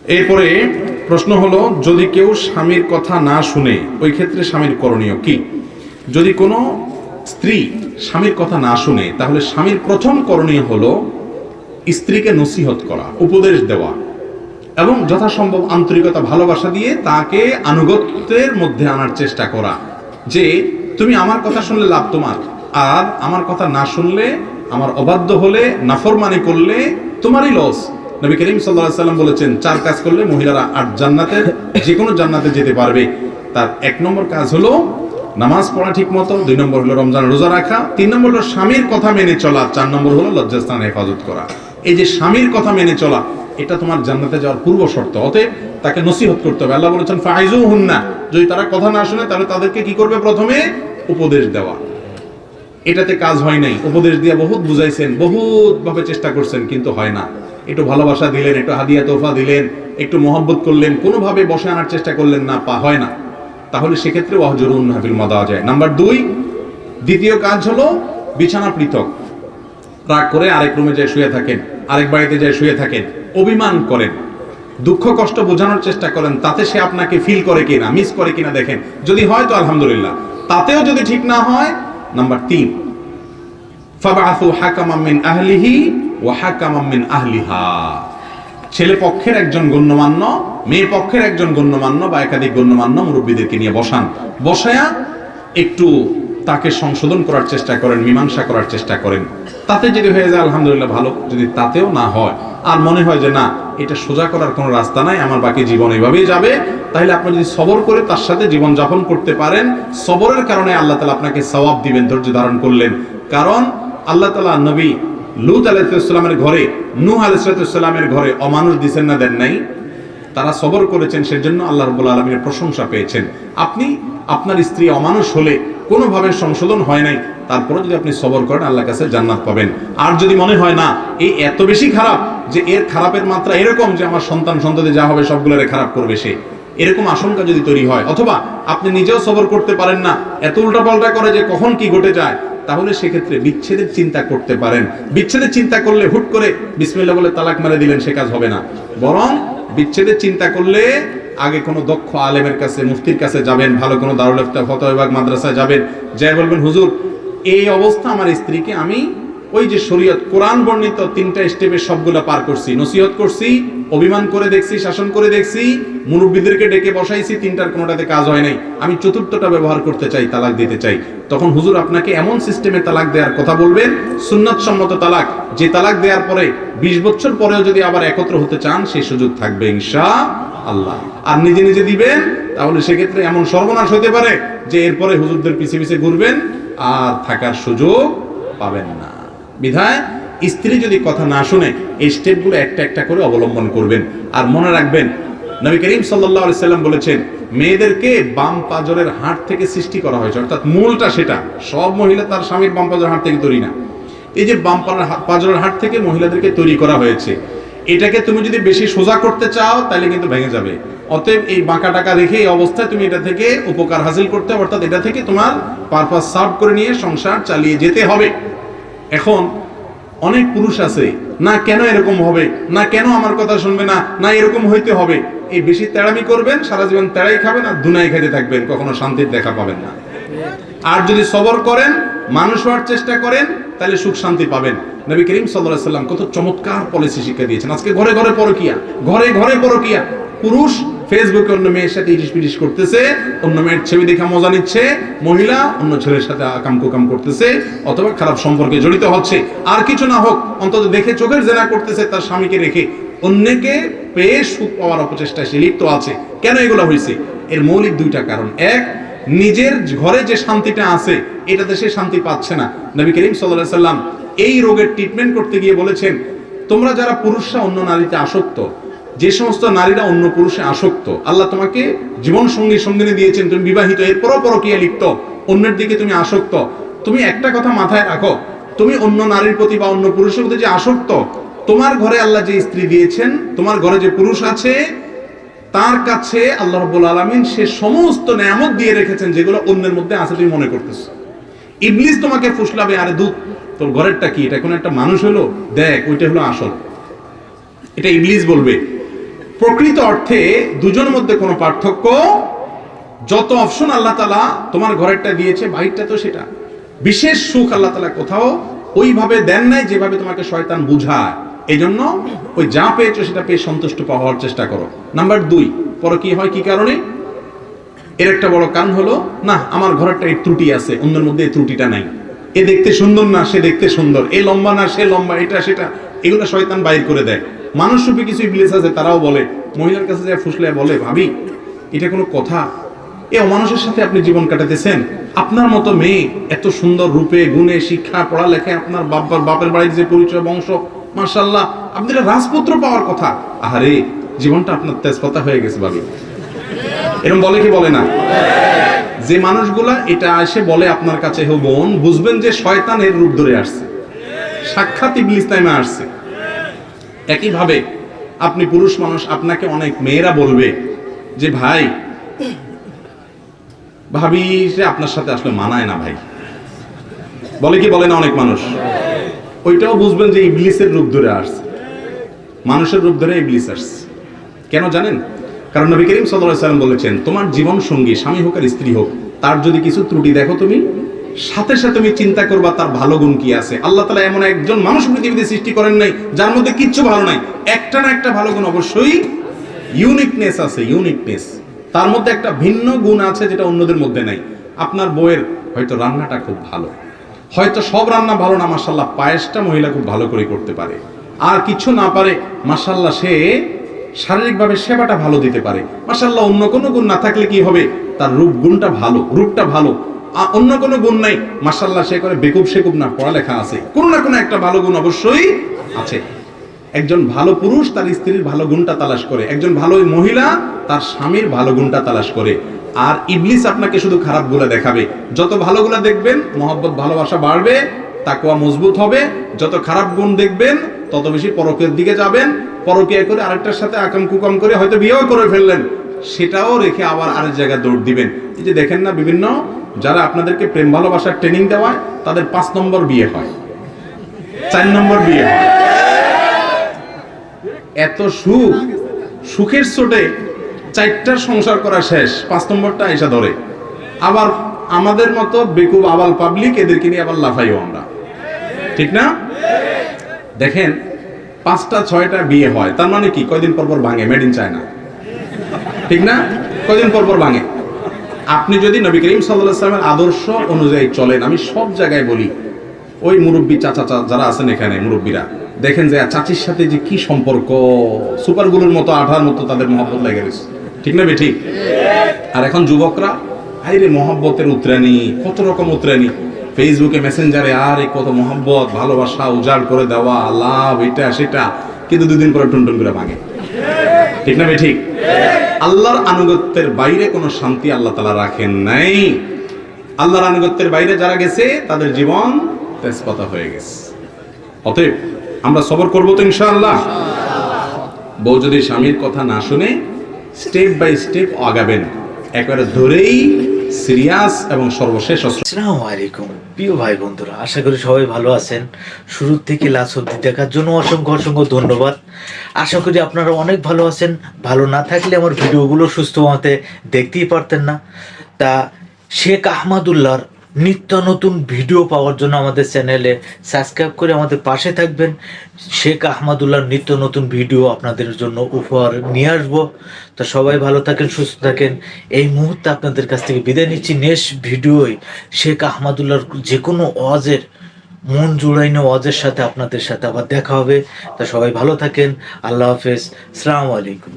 এরপরে প্রশ্ন হলো, যদি কেউ স্বামীর কথা না শুনে ওই ক্ষেত্রে স্বামীর করণীয় কি? যদি কোনো স্ত্রী স্বামীর কথা না শুনে, তাহলে স্বামীর প্রথম করণীয় হলো স্ত্রীকে নসিহত করা, উপদেশ দেওয়া, এবং যথাসম্ভব আন্তরিকতা ভালোবাসা দিয়ে তাকে আনুগত্যের মধ্যে আনার চেষ্টা করা, যে তুমি আমার কথা শুনলে লাভ তোমার, আর আমার কথা না শুনলে, আমার অবাধ্য হলে, নাফরমানি করলে তোমারই লস। নবী করিম সাল্লাল্লাহু আলাইহি ওয়াসাল্লাম বলেছেন, 4 কাজ করলে মহিলারা 8 জান্নাতের যে কোনো জান্নাতে যেতে পারবে। তার 1 নম্বর কাজ হলো নামাজ পড়া ঠিক মতো, 2 নম্বর হলো রমজান রোজা রাখা, 3 নম্বর হলো স্বামীর কথা মেনে চলা, 4 নম্বর হলো লজ্জাস্থানের হেফাজত করা। এই যে স্বামীর কথা মেনে চলা, এটা তোমার জান্নাতে যাওয়ার পূর্ব শর্ত। অতএব তাকে নসিহত করতে হবে। আল্লাহ বলেছেন ফাইজুহুন্না, যদি তারা কথা না শুনে তাহলে তাদেরকে কি করবে? প্রথমে উপদেশ দেওয়া। এটাতে কাজ হয় নাই, উপদেশ দিয়ে বহুত বুঝাইছেন, বহুত ভাবে চেষ্টা করছেন, কিন্তু হয় না। একটু ভালোবাসা দিলেন, একটু হাদিয়া তোফা দিলেন, একটু মহব্বত করলেন, কোনোভাবে বসে আনার চেষ্টা করলেন না, হয় না, তাহলে সেক্ষেত্রে ওয়াহজুরুন্না ফিল মাদাজি। নাম্বার 2, দ্বিতীয় কাজ হলো বিছানা পৃথক। রাগ করে আরেক রুমে যায় শুয়ে থাকেন, আরেক বাড়িতে যায় শুয়ে থাকেন, অভিমান করেন, দুঃখ কষ্ট বোঝানোর চেষ্টা করেন, তাতে সে আপনাকে ফিল করে কিনা, মিস করে কিনা দেখেন। যদি হয় তো আলহামদুলিল্লাহ, তাতেও যদি ঠিক না হয়, নাম্বার 3, ফাবআসু হাকামান মিন আহলিহি ওয়া হাকামান মিন আহলিহা। ছেলে পক্ষের একজন গণ্যমান্য, মেয়ে পক্ষের একজন গণ্যমান্য বা একাধিক গণ্যমান্য মুরব্বীদেরকে নিয়ে বসান, বসায়া একটু তাকে সংশোধন করার চেষ্টা করেন, মীমাংসা করার চেষ্টা করেন। তাতে যদি হয়ে যায় আলহামদুলিল্লাহ ভালো, যদি তাতেও না হয় আর মনে হয় যে না, এটা সোজা করার কোনো রাস্তা নাই, আমার বাকি জীবন এইভাবেই যাবে, তাহলে আপনি যদি সবর করে তার সাথে জীবন যাপন করতে পারেন, সবরের কারণে আল্লাহ তাআলা আপনাকে সওয়াব দিবেন, ধৈর্য ধারণ করলেন। কারণ আল্লাহ তাআলা নবী লূত আলাইহিস সালামের ঘরে, নূহ আলাইহিস সালামের ঘরে অমানুষ দিছেন না, দেন নাই? তারা সবর করেছেন, সেজন্য আল্লাহ রাব্বুল আলামিনের প্রশংসা পেয়েছেন। আপনি আপনার স্ত্রী অমানুষ হলে, কোনোভাবে সংশোধন হয় নাই, তারপরে যদি আপনি সবর করেন, আল্লাহর কাছে জান্নাত পাবেন। আর যদি মনে হয় না এই এত বেশি খারাপ, যে এর খারাপের মাত্রা এরকম যে আমার সন্তান সন্ততি যা হবে সবগুলোরে খারাপ করবে সে, এরকম আশঙ্কা যদি তৈরি হয়, অথবা আপনি নিজেও সবর করতে পারেন না, এত উল্টাপাল্টা করে যে কখন কি ঘটে যায়, তাহলে সেক্ষেত্রে বিচ্ছেদের চিন্তা করতে পারেন। বিচ্ছেদের চিন্তা করলে হুট করে বিসমিল্লাহ বলে তালাক মেরে দিলেন, সে কাজ হবে না। বরং বিচ্ছেদের চিন্তা করলে আগে কোনো দক্ষ আলেমের কাছে, মুফতির কাছে যাবেন, ভালো কোনো দারুল ইফতা ফতোয়া বিভাগ মাদ্রাসায় যাবেন, যাই বলবেন হুজুর এই অবস্থা আমার স্ত্রীকে আমি ওই যে শরীয়ত কোরআন বর্ণিত 3টা স্টেপে সবগুলা পার করছি, নসিহত করছি, অভিমান করে দেখছি, শাসন করে দেখছি, মুরব্বীদেরকে ডেকে বসাইছি, 3টার কোনোটাতে কাজ হয় নাই, আমি 4টা ব্যবহার করতে চাই, তালাক দিতে চাই। তখন হুজুর আপনাকে এমন সিস্টেমে তালাক দেওয়ার কথা বলবেন, সুন্নাত সম্মত তালাক, যে তালাক দেওয়ার পরে 20 বছর পরেও যদি আবার একত্র হতে চান সেই সুযোগ থাকবে ইনশাআল্লাহ। আর নিজে নিজে দিবেন, তাহলে সেক্ষেত্রে এমন সর্বনাশ হতে পারে যে এরপরে হুজুরদের পিছে পিছে ঘুরবেন আর থাকার সুযোগ পাবেন না। বিধায় স্ত্রী যদি কথা না শুনে এই স্টেপগুলো একটা একটা করে অবলম্বন করবেন। আর মনে রাখবেন, নবী করিম সাল্লাল্লাহু আলাইহি সাল্লাম বলেছেন, মেয়েদেরকে বাম পাজরের হাড় থেকে সৃষ্টি করা হয়েছে, অর্থাৎ মূলটা সেটা। সব মহিলা তার স্বামীর বাম পাজরের হাড় থেকে তৈরি না, এই যে বাম পাজরের হাড় থেকে মহিলাদেরকে তৈরি করা হয়েছে। এটাকে তুমি যদি বেশি সোজা করতে চাও তাহলে কিন্তু ভেঙে যাবে। অতএব এই বাঁকা টাকা রেখে এই অবস্থায় তুমি এটা থেকে উপকার হাসিল করতে, অর্থাৎ এটা থেকে তোমার পারপাস সার্ভ করে নিয়ে সংসার চালিয়ে যেতে হবে। এখন অনেক পুরুষ আছে, না কেন এরকম হবে, না কেন আমার কথা শুনবে না, না এরকম হইতে হবে, এই বেশি তেড়ামি করবেন, সারা জীবন তেড়াই খাবেন আর দুনাই খেতে থাকবেন, কখনো শান্তির দেখা পাবেন না। আর যদি সবর করেন, মানুষ হওয়ার চেষ্টা করেন, তাহলে সুখ শান্তি পাবেন। নবী করিম সাল্লাল্লাহু আলাইহি সাল্লাম কত চমৎকার পলিসি শিক্ষা দিয়েছেন। আজকে ঘরে ঘরে পরকিয়া, ঘরে ঘরে পরকিয়া। পুরুষ ফেসবুকে অন্য মেয়ের সাথে ইরিশ পিরিশ করতেছে, অন্য মেয়ের ছবি দেখে মজা নিচ্ছে, মহিলা অন্য ছেলের সাথে আকাম কুকাম করতেছে, অথবা খারাপ সম্পর্কে জড়িত হচ্ছে। আর কিছু না হোক, অন্তত দেখে চোখের জেনা করতেছে, তার স্বামীকে রেখে অন্যকে পেয়ে সুখ পাওয়ার অপচেষ্টায় সে লিপ্ত আছে। কেন এগুলো হয়েছে? এর মৌলিক 2টা কারণ। এক, নিজের ঘরে যে শান্তিটা আছে এটাতে সে শান্তি পাচ্ছে না। নবী করিম সাল্লাল্লাহু আলাইহি সাল্লাম এই রোগের ট্রিটমেন্ট করতে গিয়ে বলেছেন, তোমরা যারা পুরুষরা অন্য নারীতে আসক্ত, যে সমস্ত নারীরা অন্য পুরুষে আসক্ত, আল্লাহ তোমাকে জীবন সঙ্গী সঙ্গিনী দিয়েছেন, তুমি বিবাহিত, এরপরও পরকীয়া লিপ্ত, অন্যের দিকে তুমি আসক্ত, তুমি একটা কথা মাথায় রাখো, তুমি অন্য নারীর প্রতি বা অন্য পুরুষের প্রতি যে আসক্ত, তোমার ঘরে আল্লাহ যে স্ত্রী দিয়েছেন, তোমার ঘরে যে পুরুষ আছে, তার কাছে আল্লাহ রাব্বুল আলামিন সে সমস্ত নেয়ামত দিয়ে রেখেছেন যেগুলো অন্যের মধ্যে আছে তুমি মনে করতেছো। ইবলিস তোমাকে ফুসলাবে, আরে দুধ তোর ঘরেরটা কি, এটা কোন একটা মানুষ হলো, দেখ ওইটা হলো আসল, এটা ইবলিস বলবে। প্রকৃত অর্থে দুজনের মধ্যে কোনো পার্থক্য, যত অপশন আল্লাহ তাআলা তোমার ঘরেরটা দিয়েছে, বাহিরটা তো সেটা। বিশেষ সুখ আল্লাহ তাআলা কোথাও ওইভাবে দেন নাই যেভাবে তোমাকে শয়তান বুঝায়। এই জন্য ওই যা পেয়েছো সেটা পেয়ে সন্তুষ্ট পাওয়ার চেষ্টা করো। নাম্বার 2, পরকীয়া হয় কি কারণে? এর একটা বড় কারণ হলো, না আমার ঘরেরটা এই ত্রুটি আছে, অন্যের মধ্যে এই ত্রুটিটা নাই। এ দেখতে সুন্দর না, সে দেখতে সুন্দর, এ লম্বা না, সে লম্বা, এটা সেটা, এগুলো শয়তান বাইর করে দেয়। মানুষ রূপী কিছু ইবলিস আছে, তারাও বলে, মহিলার কাছে যায় ফুসলে বলে, ভাবি এটা কোনো কথা? এ অমানুষের সাথে আপনি জীবন কাটাতেছেন, আপনার মতো মেয়ে এত সুন্দর রূপে গুণে শিক্ষা পড়ালেখায় আপনার বাপের বাড়ির যে পরিচয় বংশ, মাশাআল্লাহ, আপনি রাজপুত্র পাওয়ার কথা, আহারে জীবনটা আপনার তেজপাতা হয়ে গেছে ভাবি। এরকম বলে কি বলে না? যে মানুষগুলা এটা এসে বলে আপনার কাছে, হো বোন, বুঝবেন যে শয়তানের রূপ ধরে আসছে, সাক্ষাৎ ইবলিস নামে আসছে। একইভাবে আপনি পুরুষ মানুষ, আপনাকে অনেক মেয়েরা বলবে যে ভাই, ভাবি যে আপনার সাথে আসলে মানায় না ভাই, বলে কি বলে না অনেক মানুষ? ওইটাও বুঝবেন যে ইবলিসের রূপ ধরে আসছে, মানুষের রূপ ধরে ইবলিস আসছে। কেন জানেন? কারণ নবী করিম সাল্লাল্লাহু আলাইহি ওয়াসাল্লাম বলেছেন, তোমার জীবন সঙ্গী, স্বামী হোক আর স্ত্রী হোক, তার যদি কিছু ত্রুটি দেখো, তুমি সাথে সাথে তুমি চিন্তা করবা তার ভালো গুণ কি আছে। আল্লাহ তাআলা এমন একজন মানুষ পৃথিবীতে সৃষ্টি করেন নাই যার মধ্যে কিচ্ছু ভালো নাই। একটা না একটা ভালো গুণ অবশ্যই, ইউনিকনেস আছে, ইউনিকনেস, তার মধ্যে একটা ভিন্ন গুণ আছে যেটা অন্যদের মধ্যে নাই। আপনার বউয়ের হয়তো রান্নাটা খুব ভালো, হয়তো সব রান্না ভালো না, মাশাআল্লাহ পায়েসটা মহিলা খুব ভালো করে করতে পারে, আর কিছু না পারে, মাশাআল্লাহ সে শারীরিকভাবে সেবাটা ভালো দিতে পারে, মাশাআল্লাহ অন্য কোনো গুণ না থাকলে কি হবে, তার রূপটা ভালো, অন্য কোনো গুণ নাই, মাশাআল্লাহ সে করে বেকুব শেকুব না, পড়ালেখা আছে, কোনো না কোনো একটা ভালো গুণ অবশ্যই আছে। একজন ভালো পুরুষ তার স্ত্রীর ভালো গুণটা তালাশ করে, একজন ভালো মহিলা তার স্বামীর ভালো গুণটা তালাশ করে। আর ইবলিস আপনাকে শুধু খারাপ গুলা দেখাবে। যত ভালো গুলা দেখবেন, মহব্বত ভালোবাসা বাড়বে, তাকওয়া মজবুত হবে। যত খারাপ গুণ দেখবেন, তত বেশি পরকের দিকে যাবেন। পরকিয়া করে আরেকটার সাথে আকাম কুকাম করে হয়তো বিয়েও করে ফেললেন, সেটাও রেখে আবার আরেক জায়গায় দৌড় দিবেন। এই যে দেখেন না, বিভিন্ন যারা আপনাদেরকে প্রেম ভালোবাসার ট্রেনিং দেওয়ায়, তাদের 5 নম্বর বিয়ে হয়, 4 নম্বর বিয়ে হয়। এত সুখের চোটে 4টার সংসার করা শেষ, 5 নম্বরটা এসে ধরে। আবার আমাদের মতো বেকুব আবাল পাবলিক, এদেরকে নিয়ে আবার লাফাইও আমরা, ঠিক না? দেখেন 5টা 6টা বিয়ে হয়, তার মানে কি? কয়দিন পর পর ভাঙে, মেড ইন চায়না, ঠিক না? কয়দিন পর পর ভাঙে। আপনি যদি নবী করিম সাল্লাল্লাহু আলাইহি ওয়াসাল্লামের আদর্শ অনুযায়ী চলেন, আমি সব জায়গায় বলি, ওই মুরব্বী চাচা যারা আছেন এখানে, মুরব্বীরা দেখেন যে চাচির সাথে যে কি সম্পর্ক, সুপারগুলোর মতো, আঠার মতো তাদের মহব্বত লেগে গেছে, ঠিক না বেঠিক? আর এখন যুবকরা, আইরে মহব্বতের উতরানি, কত রকম উতরানি, ফেসবুকে মেসেঞ্জারে আর কত মহব্বত ভালোবাসা উজাড় করে দেওয়া, লাভ এটা সেটা, কিন্তু 2 দিন পরে টুনটুন করে ভাঙে, ঠিক না বেঠিক? আল্লাহর আনুগত্যের বাইরে কোনো শান্তি আল্লাহ তাআলা রাখেন নাই। আল্লাহর আনুগত্যের বাইরে যারা গেছে, তাদের জীবন তেজপাতা হয়ে গেছে। অতএব আমরা সবর করবো তো ইনশাআল্লাহ। বউ যদি স্বামীর কথা না শুনে, স্টেপ বাই স্টেপ আগাবেন, একবারে ধরেই সিরিয়াস এবং সর্বশেষ। আসসালামু আলাইকুম প্রিয় ভাই বন্ধুরা, আশা করি সবাই ভালো আছেন। শুরু থেকে লাস্ট অবধি দেখার জন্য অসংখ্য ধন্যবাদ। আশা করি আপনারা অনেক ভালো আছেন। ভালো না থাকলে আমার ভিডিওগুলো সুস্থ মতে দেখতেই পারতেন না। তা শেখ আহমদুল্লাহর নিত্য নতুন ভিডিও পাওয়ার জন্য আমাদের চ্যানেলে সাবস্ক্রাইব করে আমাদের পাশে থাকবেন। শেখ আহমদুল্লাহর নিত্য নতুন ভিডিও আপনাদের জন্য উপহার নিয়ে আসবো। তো সবাই ভালো থাকেন, সুস্থ থাকেন। এই মুহূর্তে আপনাদের কাছ থেকে বিদায় নিচ্ছি। নেক্সট ভিডিওয় শেখ আহমদুল্লাহর যে কোনো ওয়াজের, মন জুড়াইনো ওয়াজের সাথে আপনাদের সাথে আবার দেখা হবে। তো সবাই ভালো থাকেন। আল্লাহ হাফেজ। আসসালামু আলাইকুম।